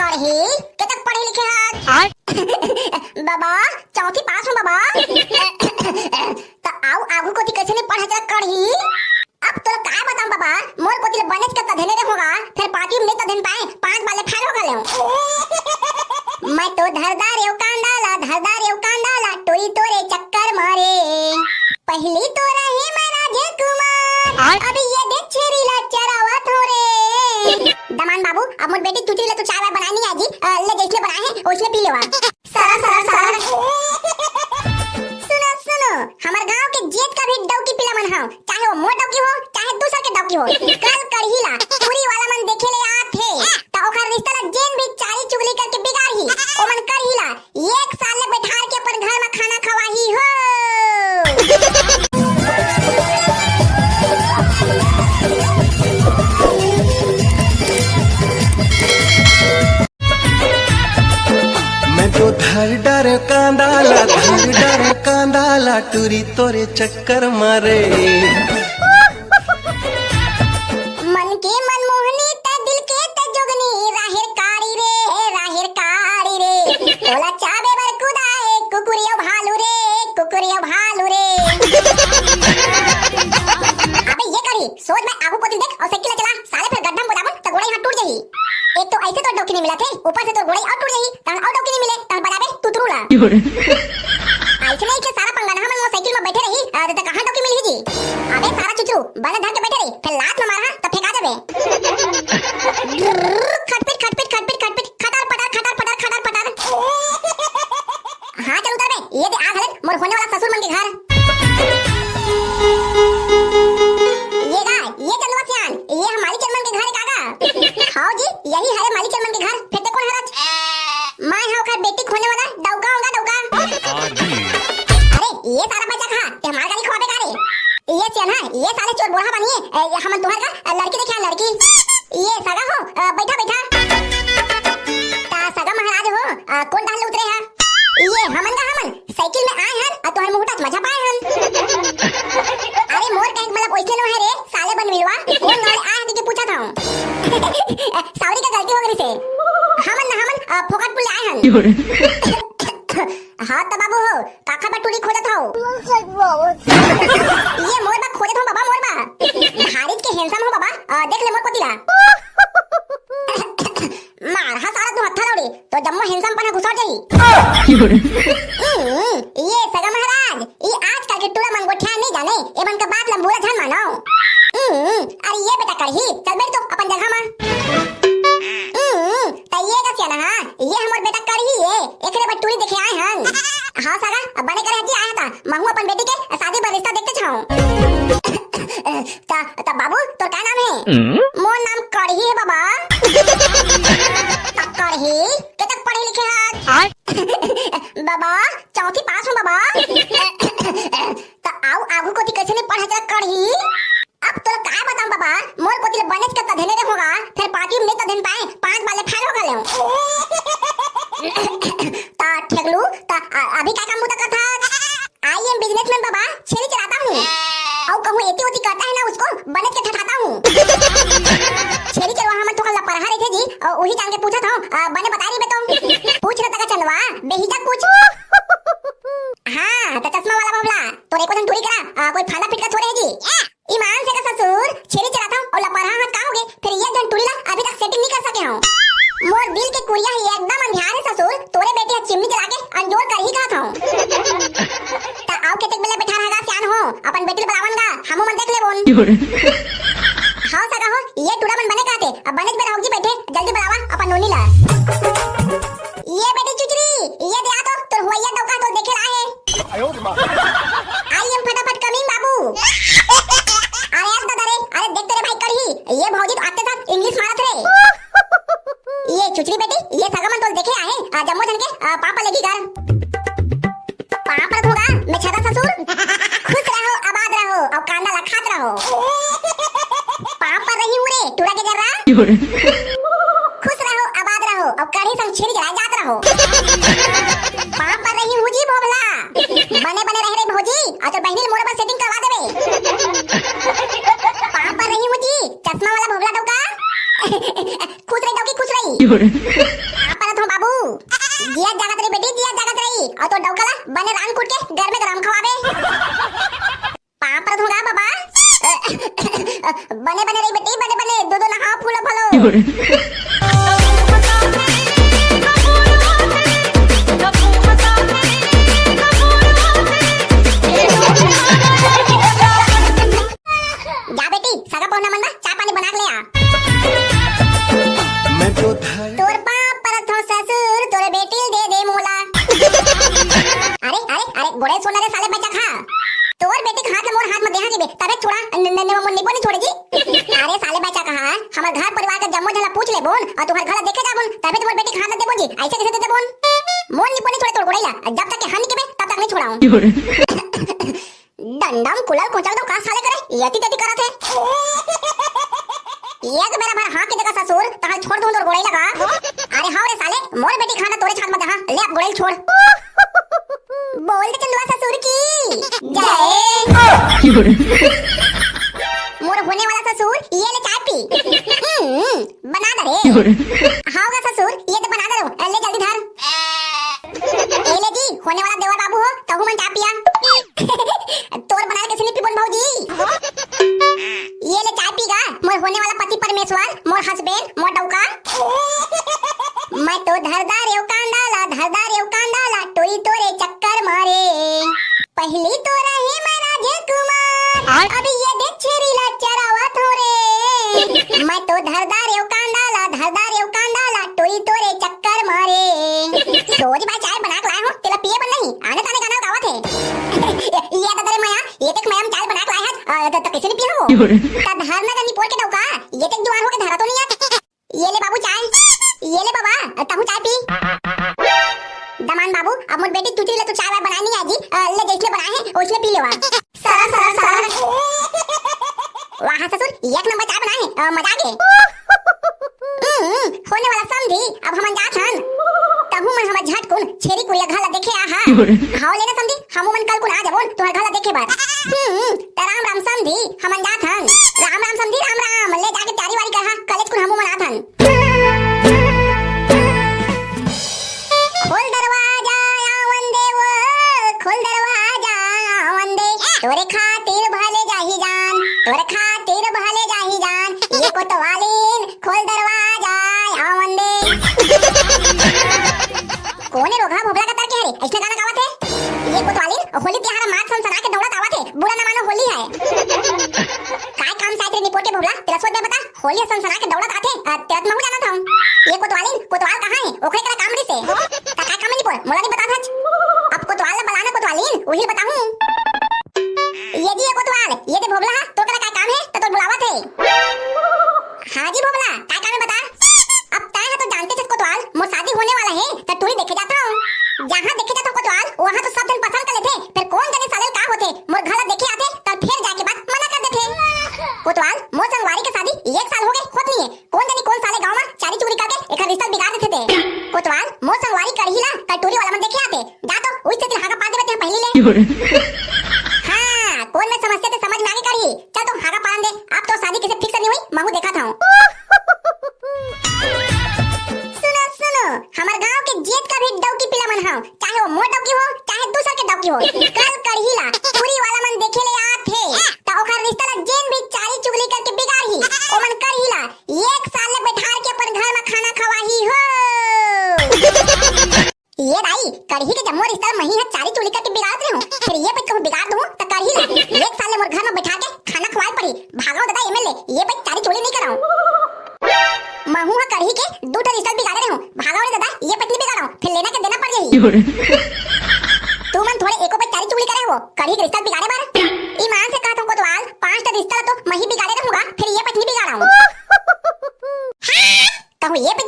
कढ़ी के तक पढ़े लिखे हाथ बाबा चौथी पास हूँ बाबा तो आउ आगू कोती कैसे नहीं पढ़ा जा कढ़ी अब तो काय बताऊं बाबा मोर कोती बनेच का तधने रे होगा फिर पार्टी में तधन पाए पांच वाले फेल हो गए मैं तो धरदार एव कांडाला टोई तोरे चक्कर मारे पहली तो रही मैं राजकुमार अभी ये देख छेरी ला चरावत हो रे दमान बाबू अब मोर बेटी तुतरी ले तो चाय वाय बनानी आजी ले जैसे बनाए हैं उसने पी लेवा सरा सुनो हमार गांव के जेठ का भी डौकी पिला मन हां चाहे वो मोर डौकी हो चाहे दूसर के डौकी हो कल कढ़ीला पूरी वाला मन देखे ले आत है त ओकर रिश्ता ला जेन भी चारी चुगली करके बिगाड़ी ओ मन कढ़ीला एक साल ले बैठार के अपन घर में खाना खवाही हो मैं तो धर डर कांदाला टूरी तोरे चक्कर मारे मन के मनमोहनी त दिल के त जोगनी राहिर कारी रे तोला चाबे बर कुदाए कुकुरियो भालू रे अबे ये करी सोच मैं आगू पोती देख और साइकिल चला साले फिर गड्ढा में बोलावन त गोड़े हाथ टूट जाही एक तो ऐसे तो डोकी नहीं मिला थे ऊपर से तो गोड़े और टूट जाही तन और डोकी नहीं मिले तन बजाबे तुतरूला ऐसे नहीं कि सारा पंगा ना हम साइकिल में बैठे रही तो कहां डोकी मिली जी अबे सारा चुचरू बने धर के बैठे रही फिर लात में मारा तो फेंका देबे खटपिट खटार पटार हां चल उतर बे ये दे आ घरे मोर होने वाला ससुर मन के घर ये चंदवा सियान ये हमारी चंदन के घर काका खाओ जी यही है माली चंदन के घर फिर ते कौन है राज मैं हां का बेटी खोने वाला डौका अरे ये सारा पैसा खा ते हमार गाली खवाबे का रे ये सियान है ये साले चोर बोरा बनिए हम तुम्हार का लड़की देखे लड़की ये सगा हो बैठा ता सगा महाराज हो कौन डाल उतरे है ये हमन साइकिल में आए हैं और तोहर मुहटा मजा पाए हैं अरे मोर कहीं मतलब ओइसने न है रे साले बन मिलवा कौन गाड़ी आए हैं के पूछा था सावरी का गलती हो गई से हमन फोकट पुल आए हैं हां त बाबू हो काका बटुली खोदत हो ये मोर बा खोदत हो बाबा मोर बा भारत के हैंडसम हो बाबा देख ले मोर पतिला मार हा सारा तू हत्था लौड़ी तो जम्मो हैंडसम पना घुसड़ जाई ये सगा महाराज ये आजकल के टूरा मंगोठिया नहीं जाने एवन का बात लंबूरा झन मानो अरे ये बेटा करही चल बैठ तो अपन जगह में तइए का सियाना हां ये हमर बेटा करही है एकरे बटुली देखे आए हन हां सगा अब बने करे हती आया था महू अपन बेटी के शादी पर रिश्ता देखते छाऊं ता बाबू तो क्या नाम है मोर नाम करही है बाबा करही के तक पढ़े लिखे हाथ बाबा चौथी पास हूँ बाबा तो आउ आगू कोती कैसे नहीं पढ़ा जा कढ़ी अब तो काय बताऊं बाबा मोर कोती बनेच का तधने रे होगा फिर पार्टी में तधन पाए पांच वाले फेल हो गए ता ठगलू ता अभी क्या काम होता था आई एम बिजनेसमैन बाबा छेरी चलाता हूँ और कहूँ एती ओती करता है ना उसको बनेच के ठठाता हूँ छेरी चलवा हम तो कल पढ़ा रहे थे जी और वही जान के पूछा था बने बता रही बे तुम पूछ रहा था चंदवा बेहिचक पूछ हां तो चश्मा वाला बाबला तोरे को थोड़ी करा कोई फाला फिटका थोड़े है जी ईमान से का ससुर छेरी चलाता हूं और लपरहा हाथ का होगे फिर ये जन टुरीला अभी तक सेटिंग नहीं कर सके हूं मोर दिल के कुड़िया ही एकदम अंधार है ससुर तोरे बेटे चिमनी जला के अंजोर कर ही कहा था ता आओ के तक बेले बैठा रहेगा सियान हो अपन बेटी बुलावनगा हमो मन देख ले बोन हां सगा हो ये टूरा मन बने कहते अब बने में रहोगी बैठे जल्दी बुलावा अपन नोनी ला ये बेटी चुचरी ये दे आ तो तोर हुआ डौका तो देखे ला है आई एम फटाफट कमिंग बाबू अरे यार दादा रे अरे देख तेरे भाई कढ़ी ये भौजी तो आते साथ इंग्लिश मारत रे ये चुचरी बेटी ये सगा मन तो देखे आए जम्मू जन के पापा लगी घर पापा होगा मैं छदा ससुर खुश रहो आबाद रहो और कांदा लखात रहो पापा रही हूं रे टूरा के जरा खुश रहो आबाद रहो और कढ़ी संग छेरी जला जात रहो पापा रही हूं जी भोबला बने रह रे भौजी और तो बहनी मोरे पर सेटिंग करवा देबे पापा रही हूं जी चश्मा वाला भोबला डौका खुश रही जिया जागत रही बेटी, जिया जागत रही। और तो डौकला बने रान कूट के घर में गरम खवावे। पाप पर धोगा बाबा। बने बने रही बेटी, बने बने दो दो नहा फूलो फलो। जा बेटी सगा पहुना मन चाय पानी बना के ले आ। मैं तो धड़ तोर बाप परत हो ससुर, तोरे बेटी दे दे मोला। अरे अरे अरे गोड़े सोना रे साले बच्चा खा। तोर बेटी हाथ में मोर हाथ में देहा के बे तबे छोड़ा निको नहीं छोड़ेगी। अरे साले बच्चा कहा हमर घर परिवार का जम्मो झला पूछ ले बोन और तुम्हार घर देखे जा बोन तबे तुम्हार बेटी खाना दे बोन जी। ऐसे कैसे दे दे बोन? मोन निको नहीं छोड़े तोड़ गोड़ेला जब तक के हन के बे तब तक नहीं छोड़ाऊं। डंडम कुलल कोचल दो का साले करे यति तति करत है। एक मेरा भर हां के जगह ससुर तहां छोड़ दूं तोर गोड़े लगा। अरे हां रे साले मोर बेटी खाना तोरे छात में दहा ले अब गोड़े छोड़। बोल दे चंदुआ ससुर की जय। मोर होने वाला ससुर ये ले चाय पी। बना दे रे। हां गा ससुर ये तो बना दे रो ले जल्दी धर। ए ले जी होने वाला देवर बाबू हो तहु मन चाय पिया। तोर बना के सिनी पीबन भौजी। ये ले चाय पीगा मोर होने वाला पति परमेश्वर मोर हस्बैंड मोर डौका। मैं तो धरदार एव कांडाला टोई तोरे चक्कर मारे। पहली तो रही मैं राजकुमार अभी ये देख छेरी ला चरावा थोरे। मैं तो धरदार एव कांडाला टोई तोरे चक्कर मारे। सोच भाई चाय बना के लाए हो तेरा पिए बन नहीं आने ताने गाना गावत है। ये तो तेरे माया ये तक मैम चाय बना के लाए है तो कैसे नहीं पिया हो? त धरना का निपोर के डौका ये तक जवान हो के धरा तो नहीं आत। ये ले बाबू चाय ये ले बाबा तहु चाय पी। दमान बाबू अब मोर बेटी तुझे ले तो चाय बनाई नहीं आजी ले जैसे बनाए है ओइसने पी लेवा। सरा सरा सरा वाह ससुर एक नंबर चाय बनाए है मजा आ गए। होने वाला समझी अब हम जात हन तहु मन हम झटकुन छेरी कुरिया घाला देखे आहा। हां लेना समझी हम मन कल कुन आ जाबोन तोहर घाला देखे बार। त राम राम समझी हम जात हन। राम राम समझी राम राम ले जाके तैयारी वारी कहा कॉलेज कुन हम मन आत हन। खोल दरवाजा आवन देव खोल दरवाजा आवन दे तोरे खातिर भले जाही जान तोरे खातिर भले जाही जान। ये कोतवालीन खोल दरवाजा आवन दे। कोने रोगा भोबला का तरके हरे ऐसे गाना गावत है। ये कोतवालीन होली तिहार मात सनसना के दौड़त आवत है बुरा ना मानो होली है। काय काम साथ रे निपोट के भोबला तेरा सोच दे बता होली सनसना के दौड़त आथे तेरा मैं जाना था। ये कोतवालीन कोतवाल कहां है ओखरे करा काम रे से का काय काम निपोर मोला नहीं बता था। अब कोतवाल ला बनाना कोतवालीन वही बताऊं। ये जी ये कोतवाल ये दे भोबला तो करा काय काम है तो बुलावत है। हां जी भोबला काय काम है बता। अब ताय है तो जानते थे कोतवाल मोर शादी होने वाला है तो टूरी देखे जाता हूं। जहां देखे जाता कोतवाल वहां तो सब दिन पसंद कर लेते फिर कौन जाने साले का होते मोर घर देखे आते तब फिर जाके बात मना कर देते। कोतवाल मोर संगवारी के शादी 1 साल हो गए होत नहीं है कौन जाने कौन साले गांव में चारी चुगली करके एक रिश्ता बिगाड़ देते थे। कोतवाल मोर संगवारी करहीला त टूरी वाला मन देखे आते जा तो उई से हागा पा देबे पहली ले। हां कौन में समस्या ते समझ में आगे करी चल तो हागा पान दे अब तो शादी किसे फिक्स नहीं हुई महू देखा था। सुनो हमार गांव के जेठ का भी डौकी पिला मन हां चाहे वो मोर डौकी हो चाहे दूसर के डौकी हो कल करहीला टूरी वाला मन देखे ले आत है त ओखर रिश्ता ला जेन भी चारी चुगली करके बिगाड़ही ओ मन करहीला 1 साल ले बैठार के अपन घर में खाना खवाही हो। ये दाई करही के जम्मो रिश्ता मही है चारी चुगली करके बिगाड़त रहे हो फिर ये पे कहूं बिगाड़ दूं त करहीला 1 साल ले मोर घर में बैठा के खाना खवाए पड़ी भागो दादा एमएलए ये पे चारी चुगली नहीं कराऊं। महू हा करही के दूठा रिश्ता बिगाड़े रहे हो भागो रे दादा ये पत्नी बिगाड़ो फिर लेना के देना पड़ जाही। तू मन थोड़े एको पे चारी चुगली करे हो करही के रिश्ता बिगाड़े बार ईमान से कहत हूं कोतवाल 5 रिश्ता तो मही बिगाड़े रहूंगा फिर ये पत्नी बिगाड़ाऊं। कहूं ये पे